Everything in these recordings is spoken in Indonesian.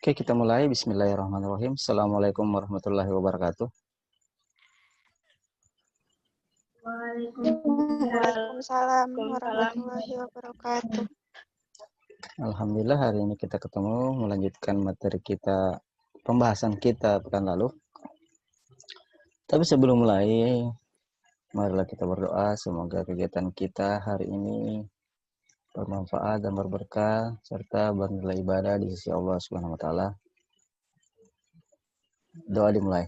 Oke, kita mulai. Bismillahirrahmanirrahim. Assalamualaikum warahmatullahi wabarakatuh. Waalaikumsalam warahmatullahi wabarakatuh. Alhamdulillah hari ini kita ketemu melanjutkan materi kita, pembahasan kita pekan lalu. Tapi sebelum mulai, marilah kita berdoa semoga kegiatan kita hari ini bermanfaat dan berberkah serta bernilai ibadah di sisi Allah Subhanahu wa taala. Doa dimulai.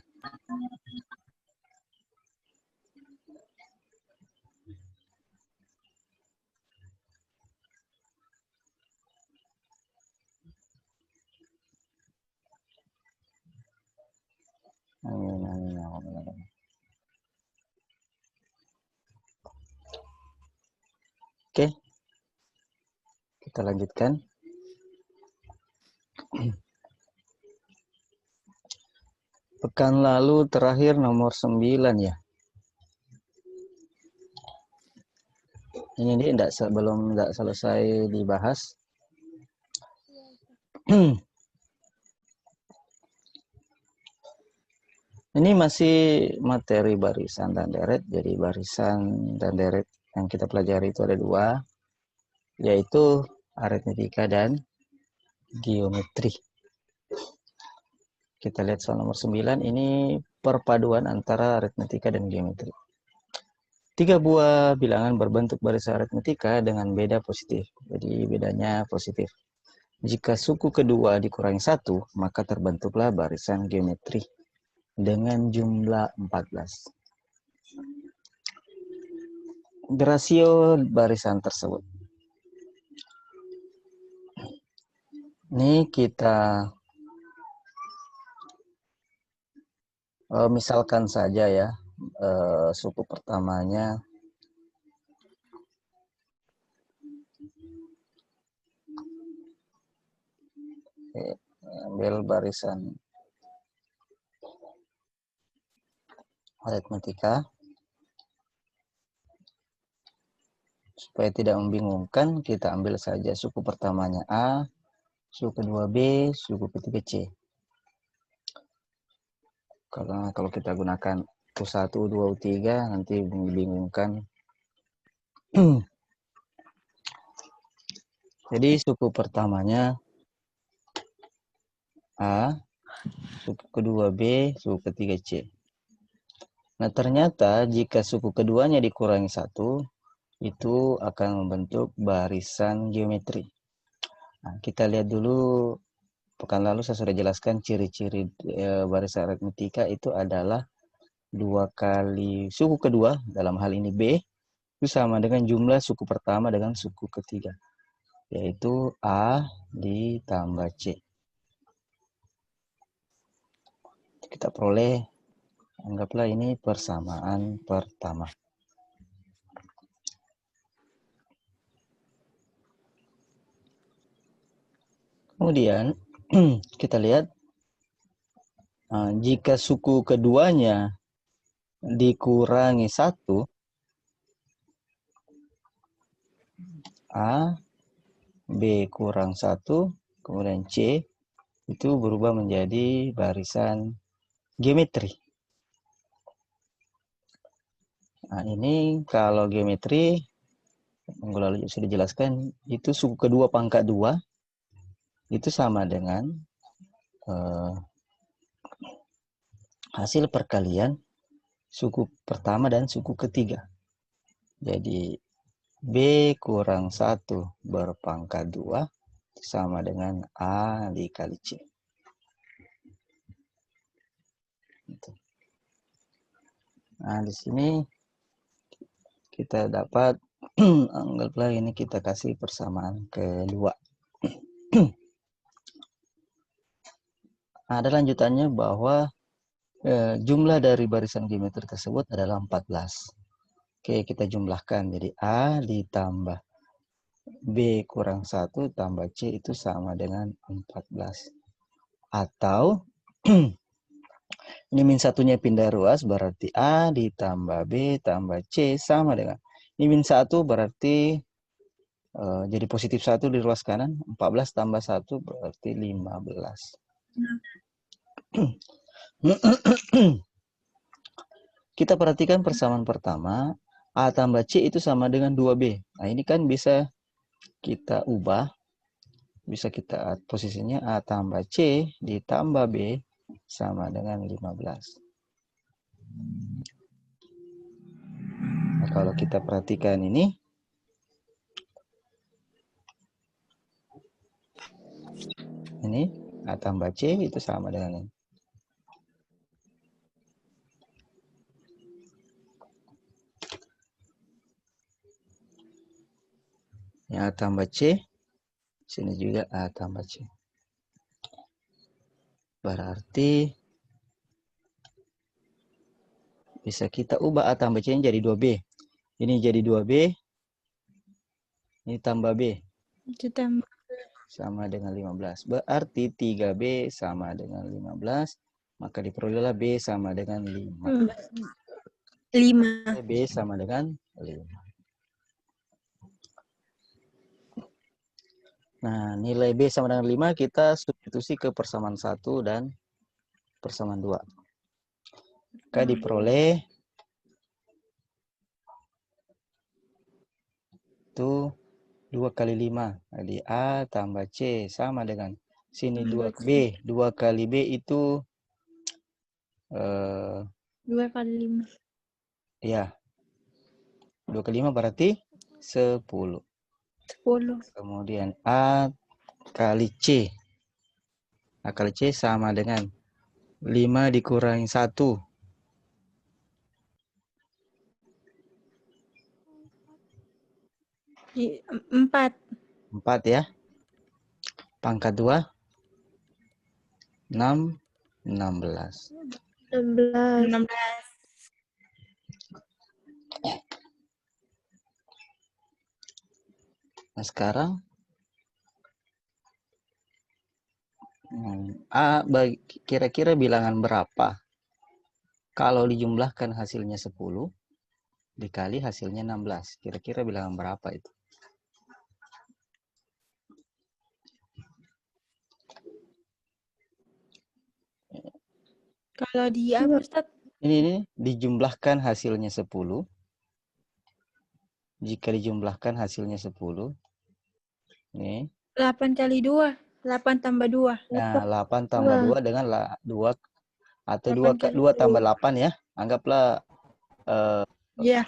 Amin, amin, amin. Oke, kita lanjutkan. Pekan lalu terakhir nomor 9 ya. Ini dia belum selesai dibahas. Ini masih materi barisan dan deret. Jadi barisan dan deret yang kita pelajari itu ada dua, yaitu aritmetika dan geometri. Kita lihat soal nomor 9, ini perpaduan antara aritmetika dan geometri. 3 buah bilangan berbentuk barisan aritmetika dengan beda positif. Jadi bedanya positif. Jika suku kedua dikurangi 1, maka terbentuklah barisan geometri dengan jumlah 14. Rasio barisan tersebut. Ini kita misalkan saja ya, suku pertamanya ambil barisan aritmetika supaya tidak membingungkan. Kita ambil saja suku pertamanya A, suku kedua B, suku ketiga C. Karena kalau kita gunakan U1, U2, U3 nanti membingungkan. Jadi suku pertamanya A, suku kedua B, suku ketiga C. Nah, ternyata jika suku keduanya dikurangi 1, itu akan membentuk barisan geometri. Nah, kita lihat dulu, pekan lalu saya sudah jelaskan ciri-ciri barisan aritmetika itu adalah 2 kali suku kedua, dalam hal ini B, itu sama dengan jumlah suku pertama dengan suku ketiga, yaitu A ditambah C. Kita peroleh, anggaplah ini persamaan pertama. Kemudian kita lihat jika suku keduanya dikurangi 1, A, B kurang 1, kemudian C, itu berubah menjadi barisan geometri. Nah, ini kalau geometri, minggu lalu sudah dijelaskan, itu suku kedua pangkat 2, itu sama dengan hasil perkalian suku pertama dan suku ketiga. Jadi B kurang 1 berpangkat 2 sama dengan A dikali C. Nah, di sini kita dapat, anggaplah ini kita kasih persamaan kedua. Ada lanjutannya bahwa jumlah dari barisan geometri tersebut adalah 14. Oke, kita jumlahkan. Jadi A ditambah B kurang 1 tambah C itu sama dengan 14. Atau ini min satunya pindah ruas, berarti A ditambah B tambah C sama dengan, ini min 1 berarti jadi positif 1 di ruas kanan, 14 tambah 1 berarti 15. Kita perhatikan persamaan pertama, A tambah C itu sama dengan 2B. Nah, ini kan bisa kita ubah. Bisa kita posisinya A tambah C ditambah B sama dengan 15. Nah, kalau kita perhatikan ini, A tambah C itu sama dengan ini. Yang A tambah C, sini juga A tambah C. Berarti bisa kita ubah A tambah C jadi 2B. Ini jadi 2B, ini tambah B. Sama dengan 15. Berarti 3B sama dengan 15. Maka diperolehlah B sama dengan 5. 5. B sama dengan 5. Nah, nilai B sama dengan 5 kita substitusi ke persamaan 1 dan persamaan 2. Maka diperoleh itu 2 kali 5. Jadi A tambah C sama dengan sini 2B. 2 kali B itu 2 kali 5. Ya. 2 kali 5 berarti 10. 10. Kemudian A kali C. A kali C sama dengan 5 dikurangi 1. 4. 4 ya. Pangkat 2. 6. 16. 16. Nah, sekarang A kira-kira bilangan berapa? Kalau dijumlahkan hasilnya 10 dikali hasilnya 16. Kira-kira bilangan berapa itu? Kalau di apa, Ustaz? Ini dijumlahkan hasilnya 10. Jika dijumlahkan hasilnya 10. Nih. 8 kali 2. 8 tambah 2. Nah, 8 tambah 2 dengan 2 atau 8 2 tambah 8 ya. Anggaplah Iya.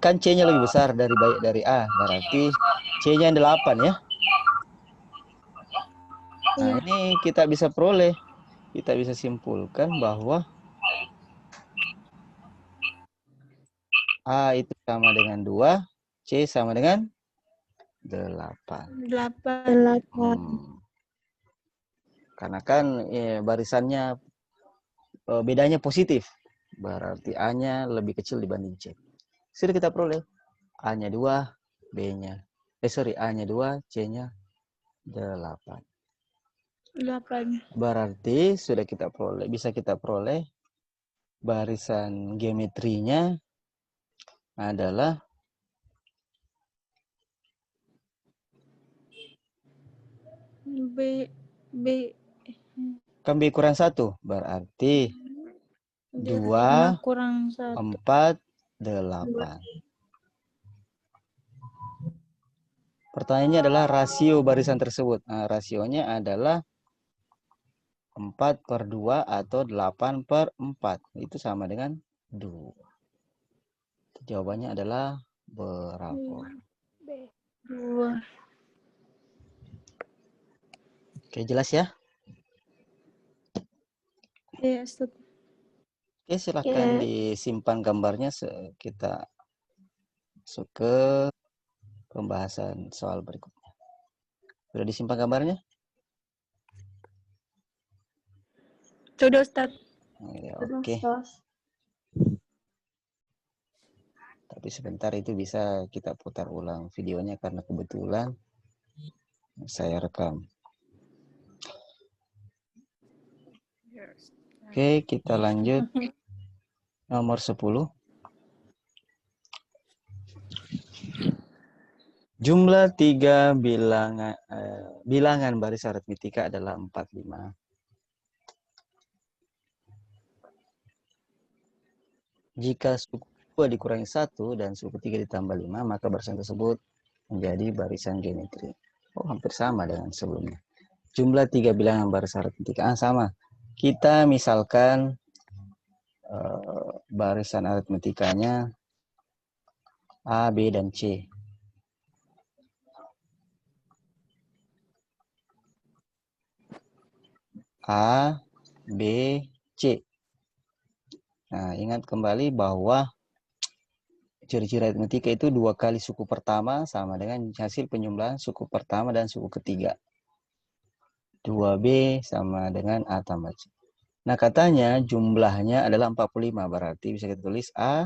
kan C-nya lebih besar dari A, berarti C-nya 8 ya. Nah, ini kita bisa peroleh, kita bisa simpulkan bahwa A itu sama dengan 2, C sama dengan 8. 8. Karena kan barisannya bedanya positif, berarti A-nya lebih kecil dibanding C. Sudah kita peroleh A-nya 2, B-nya A-nya 2, C-nya 8. 8. Berarti sudah kita peroleh, bisa kita peroleh barisan geometrinya adalah kan B kurang 1, berarti 2 kurang 1. 4 8. Pertanyaannya adalah rasio barisan tersebut. Nah, rasionya adalah 4/2 atau 8/4. Itu sama dengan 2. Jawabannya adalah berapa? 2. Oke, jelas ya? Iya, Ustaz. Oke, silakan disimpan gambarnya. Kita masuk ke pembahasan soal berikutnya. Sudah disimpan gambarnya? Sudah, Ustaz. Oke. Tapi sebentar itu bisa kita putar ulang videonya karena kebetulan saya rekam. Oke, kita lanjut. Nomor 10. Jumlah 3 bilangan baris aritmetika adalah 45. Jika suku 2 dikurangi 1 dan suku 3 ditambah 5, maka barisan tersebut menjadi barisan geometri. Oh, hampir sama dengan sebelumnya. Jumlah 3 bilangan baris aritmetika sama. Kita misalkan barisan aritmetikanya A, B, dan C. A, B, C. Nah, ingat kembali bahwa ciri-ciri aritmetika itu 2 kali suku pertama sama dengan hasil penyumblahan suku pertama dan suku ketiga. 2B sama dengan A tambah C. Nah, katanya jumlahnya adalah 45. Berarti bisa kita tulis A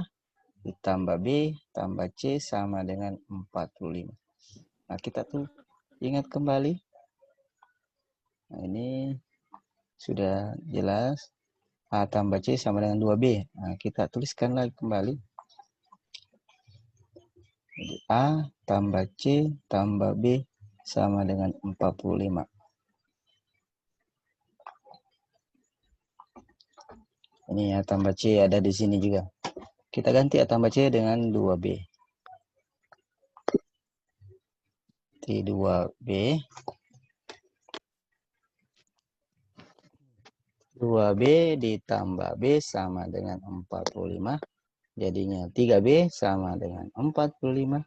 ditambah B tambah C sama dengan 45. Nah, kita tuh ingat kembali. Nah, ini sudah jelas. A tambah C sama dengan 2B. Nah, kita tuliskan lagi kembali. Jadi A tambah C tambah B sama dengan 45. Ini A tambah C ada di sini juga. Kita ganti A tambah C dengan 2B. Di 2B. 2B ditambah B sama dengan 45. Jadinya 3B sama dengan 45.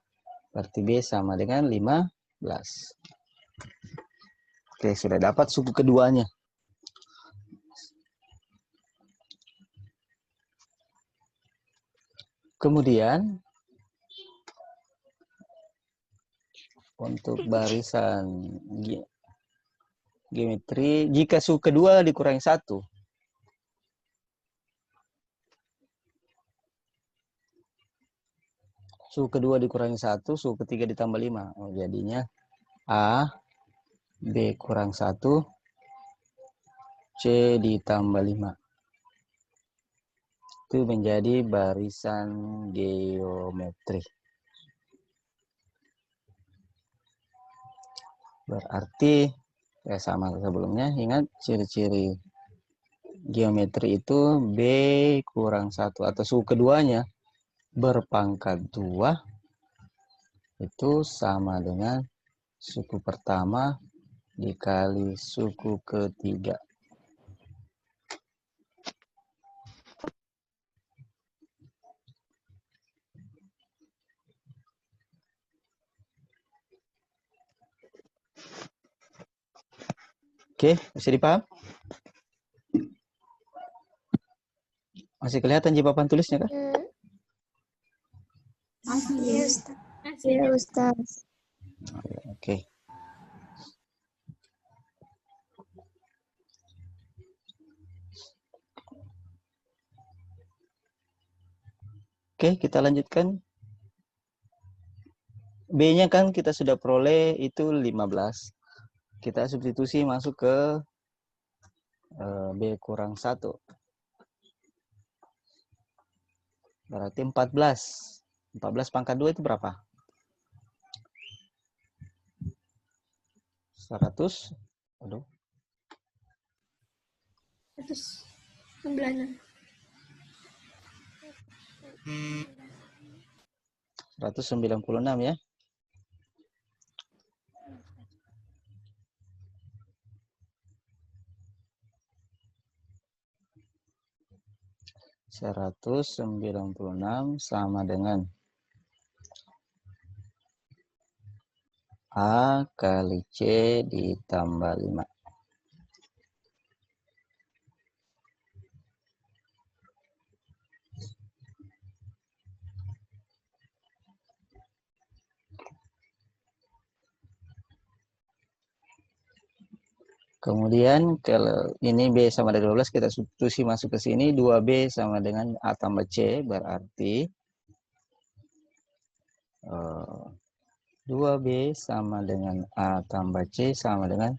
Berarti B sama dengan 15. Oke, sudah dapat suku keduanya. Kemudian, untuk barisan geometri, jika suku kedua dikurangi 1. Suku kedua dikurangi 1, suku ketiga ditambah 5. Oh, jadinya A, B kurang 1, C ditambah 5. Itu menjadi barisan geometri. Berarti, ya sama sebelumnya, ingat ciri-ciri geometri itu B kurang 1 atau suku keduanya berpangkat 2 itu sama dengan suku pertama dikali suku ketiga. Oke, masih dipaham? Masih kelihatan di papan tulisnya kah? Iya, Ustaz. Iya, Ustaz. Oke. Oke, kita lanjutkan. B-nya kan kita sudah peroleh itu 15. Kita substitusi masuk ke B kurang 1. Berarti 14. 14 pangkat 2 itu berapa? 100. Aduh. 196. 196 ya. (196) sama dengan A kali C ditambah 5. Kemudian kalau ini B sama dengan 12, kita substitusi masuk ke sini. 2B sama dengan A tambah C, berarti 2B sama dengan A tambah C sama dengan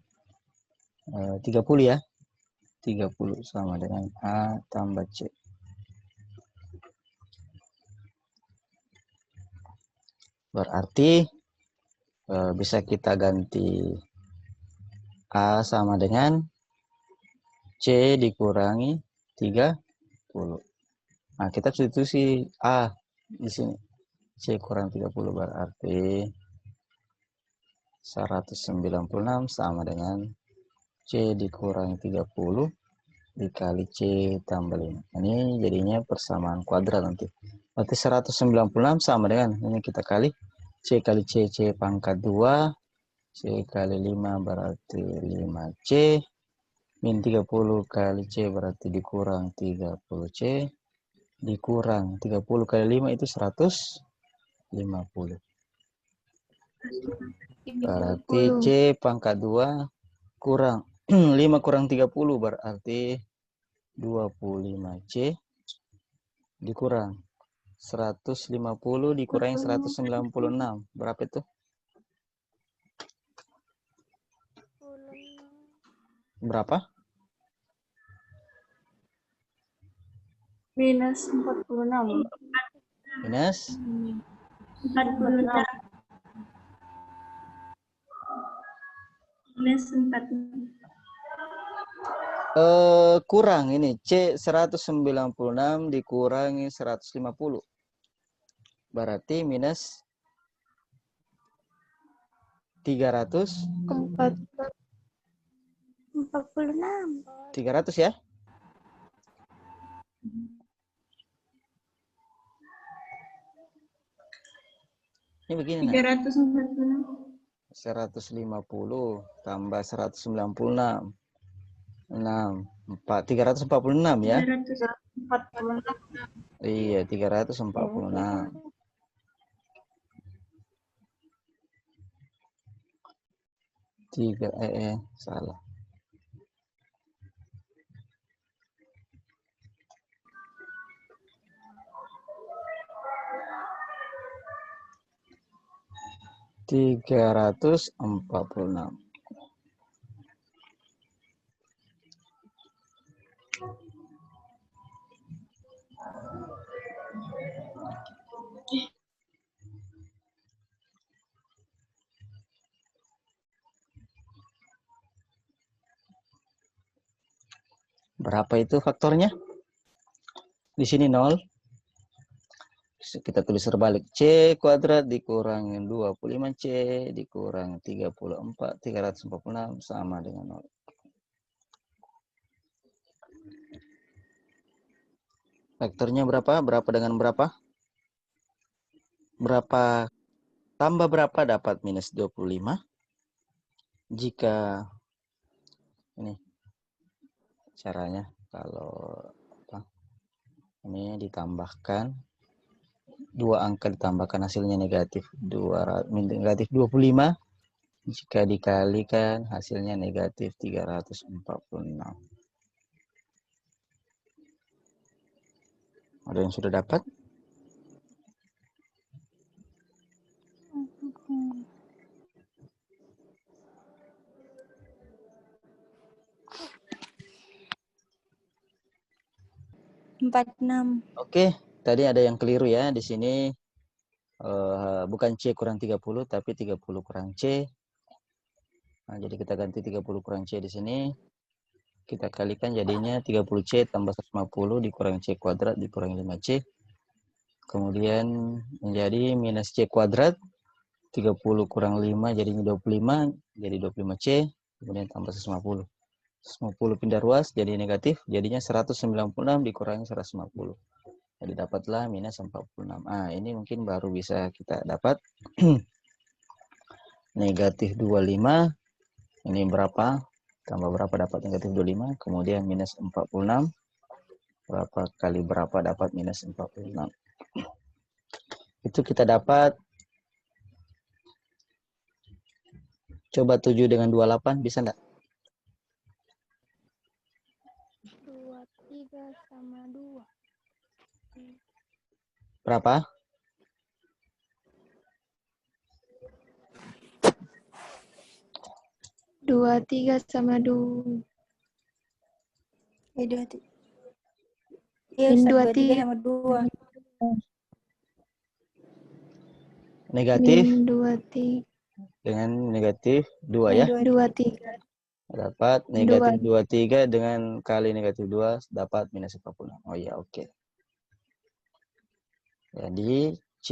30 ya. 30 sama dengan A tambah C. Berarti bisa kita ganti A sama dengan C dikurangi 30. Nah, kita substitusi A di sini. C kurang 30 berarti 196 sama dengan C dikurangi 30 dikali C tambah 5. Ini jadinya persamaan kuadrat nanti. Berarti 196 sama dengan, ini kita kali C kali C, C pangkat 2. C kali 5 berarti 5C. Min 30 kali C berarti dikurang 30C. Dikurang 30 kali 5 itu 150. Berarti C pangkat 2 kurang 5 kurang 30 berarti 25C dikurang 150 dikurangi 196. Berapa itu? Berapa? Minus 46. Minus 46. Minus 46. kurang ini C 196 dikurangi 150. Berarti minus 300 46. 300 ya. Ini begini nah. 150 tambah 196. 6 346 ya. 346. Iya, 346. Salah. Tiga ratus 46. Berapa itu faktornya? Di sini 0. Kita tulis terbalik. C kuadrat dikurangi 25C dikurangi 34, 346 sama dengan 0. Faktornya berapa? Berapa dengan berapa? Berapa tambah berapa dapat minus 25? Jika ini caranya kalau ini ditambahkan 2 angka ditambahkan hasilnya negatif 25, jika dikalikan hasilnya negatif 346. Ada yang sudah dapat? Oke, tadi ada yang keliru ya di sini. Bukan C kurang 30 tapi 30 kurang C. Nah, jadi kita ganti 30 kurang C di sini. Kita kalikan jadinya 30C tambah 150 dikurangi C kuadrat dikurangi 5C. Kemudian menjadi minus C kuadrat. 30 kurang 5 jadinya 25. Jadi 25C. Kemudian tambah 150. 150 pindah ruas jadi negatif. Jadinya 196 dikurangi 150. Jadi dapatlah minus 46. Ini mungkin baru bisa kita dapat. Negatif 25. Ini berapa? Tambah berapa dapat negatif 25. Kemudian minus 46. Berapa kali berapa dapat minus 46. Itu kita dapat. Coba 7 dengan 28. Bisa enggak? 23 sama 2. Berapa? 23 sama 2. 23. Iya, Min 23 sama 2. Negatif Min 23. dengan negatif 2 ya. 23. Dapat negatif 23 dengan kali negatif 2 dapat minus 46. Oh ya, oke. Jadi C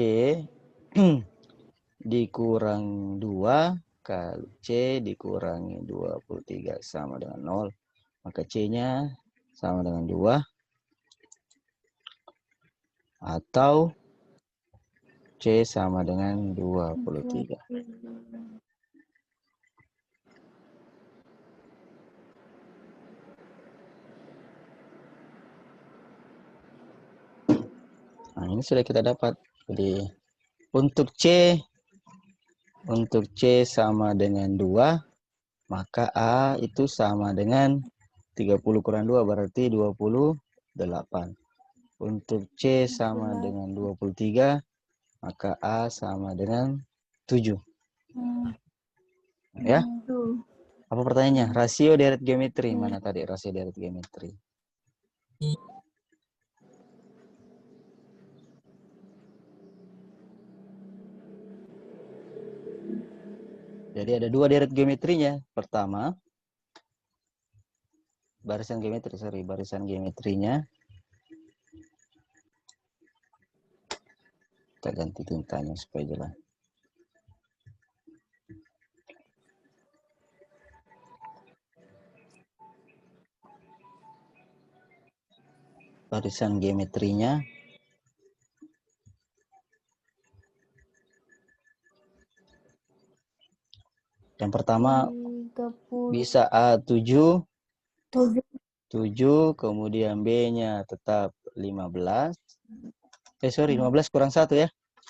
dikurang 2 kali C dikurangi 23 sama dengan 0. Maka C-nya sama dengan 2. Atau C sama dengan 23. Nah, ini sudah kita dapat. Jadi untuk C sama dengan 2, maka A itu sama dengan 30 kurang 2 berarti 28. Untuk C sama dengan 23, maka A sama dengan 7. Ya? Apa pertanyaannya? Rasio deret geometri. Mana tadi rasio deret geometri? Jadi ada 2 deret geometrinya. Pertama, barisan geometrinya. Kita ganti tintanya supaya jelas. Barisan geometrinya yang pertama 30. bisa A7, 7. 7, kemudian B-nya tetap 15. 15 kurang 1 ya.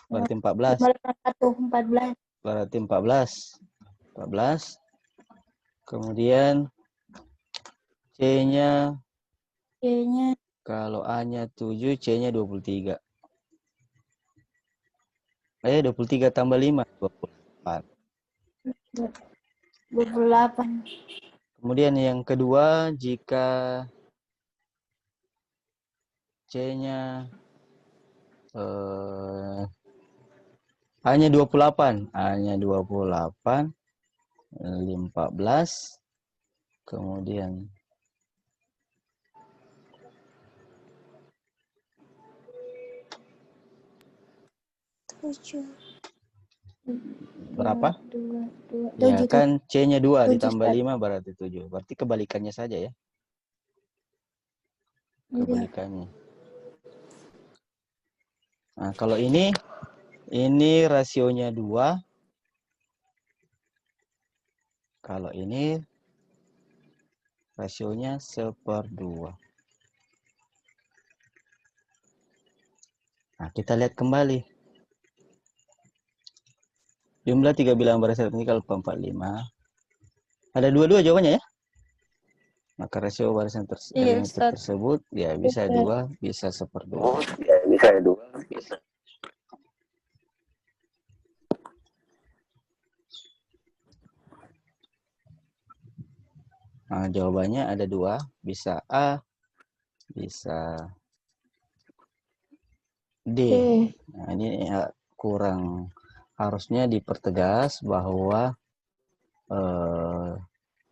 Berarti 14. 14. Berarti 14. Kemudian C-nya kalau A-nya 7, C-nya 23. 23 tambah 5, 24. 28. Kemudian yang kedua, jika C-nya A-nya 28, 14, 14, kemudian berapa? 2. Ya kan C-nya 2 7, ditambah Ustaz. 5 berarti 7. Berarti kebalikannya saja ya. Kebalikannya. Nah, kalau ini rasionya 2. Kalau ini rasionya 1/2. Nah, kita lihat kembali. Jumlah 3 bilangan barisan vertikal 45. Ada 22 jawabannya ya. Maka rasio barisan tersebut ya bisa 2, bisa 1/2. Ya, bisa 2, bisa. Nah, jawabannya ada 2, bisa A, bisa D. Nah, ini ya, kurang, harusnya dipertegas bahwa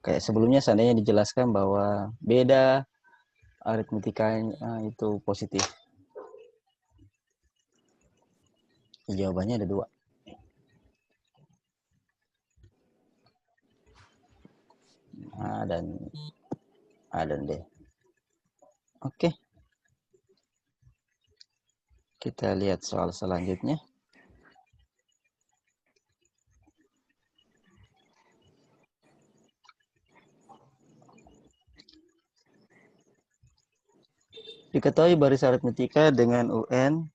kayak sebelumnya seandainya dijelaskan bahwa beda aritmetikanya itu positif. Jawabannya ada 2. A dan D. Oke. Kita lihat soal selanjutnya. Diketahui baris aritmetika dengan UN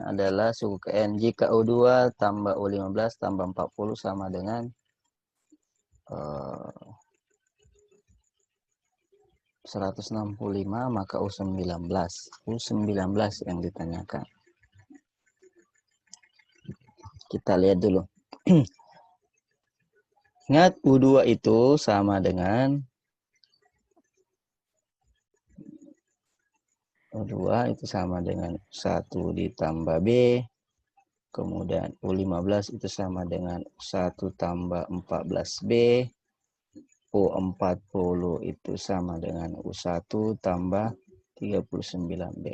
adalah suku ke N. Jika U2 tambah U15 tambah 40 sama dengan 165, maka U19 yang ditanyakan. Kita lihat dulu. Ingat U2 itu sama dengan U2 itu sama dengan 1 ditambah B, kemudian U15 itu sama dengan 1 tambah 14B, U40 itu sama dengan U1 tambah 39B.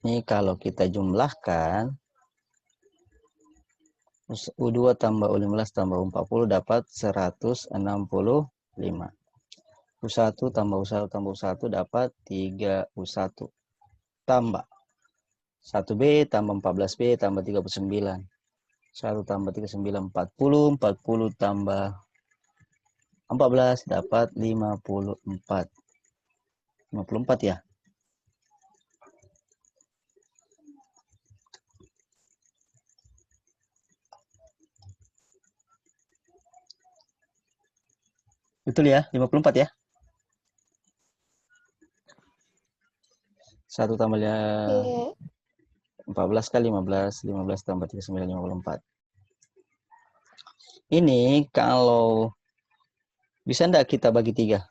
Ini kalau kita jumlahkan, U2 tambah U15 tambah U40 dapat 165. U1 tambah U1 tambah U1 dapat 3U1. Tambah 1B tambah 14B tambah 39. 1 tambah 39, 40. 40 tambah 14 dapat 54. 54 ya. Betul ya, 54 ya. 1 tambah Iya. 14 kali 15, 15 tambah 39, 54. Ini kalau bisa enggak kita bagi 3?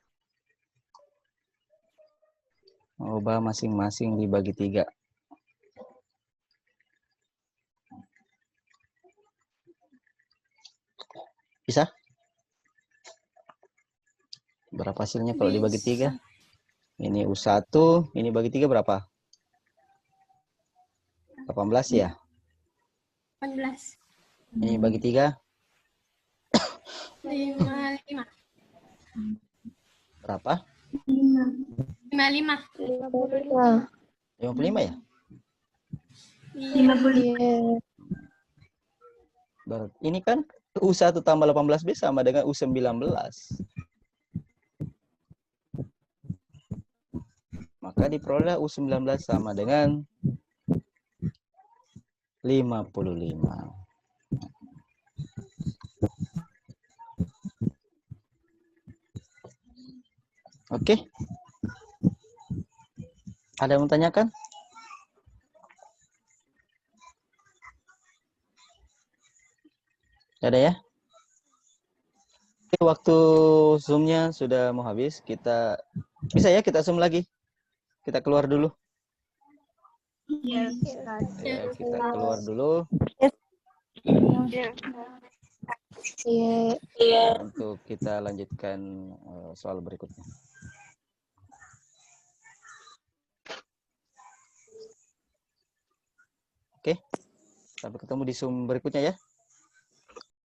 Ubah masing-masing dibagi 3. Bisa? Berapa hasilnya kalau dibagi 3? Ini U1, ini bagi 3 berapa? 18 ya? 18. Ini bagi 3 55. berapa? 55. 55. 55 ya? Iya. Berarti ini kan U1 tambah 18B sama dengan U19. Maka diperoleh U19 sama dengan 55. Oke. Ada yang menanyakan? Ada ya? Oke, waktu Zoom-nya sudah mau habis. Kita bisa ya kita Zoom lagi. Kita keluar dulu. Iya. Ya, kita keluar dulu Iya. untuk kita lanjutkan soal berikutnya. Oke. Sampai ketemu di Zoom berikutnya ya.